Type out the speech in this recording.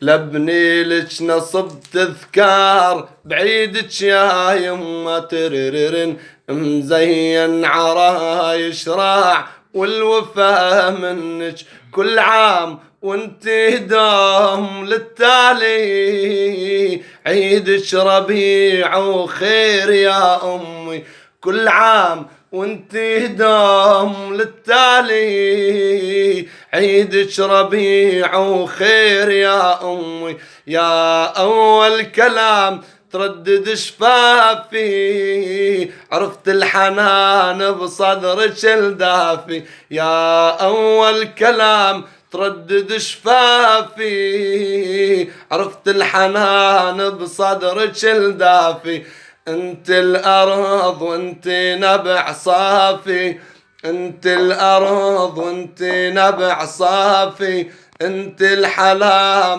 لبني لك نصب تذكار بعيدك يا يمه ترررن، مزين عرايش راع والوفا منك كل عام وانت دوم للتالي. عيدك ربيع وخير يا امي كل عام وانت دوم للتالي. عيدك ربيع وخير يا امي، يا اول كلام تردد شفافي عرفت الحنان بصدرك الدافي. يا اول كلام تردد شفافي عرفت الحنان بصدرك الدافي. انت الارض وانت نبع صافي، انت الارض وانت نبع صافي، انت الحلا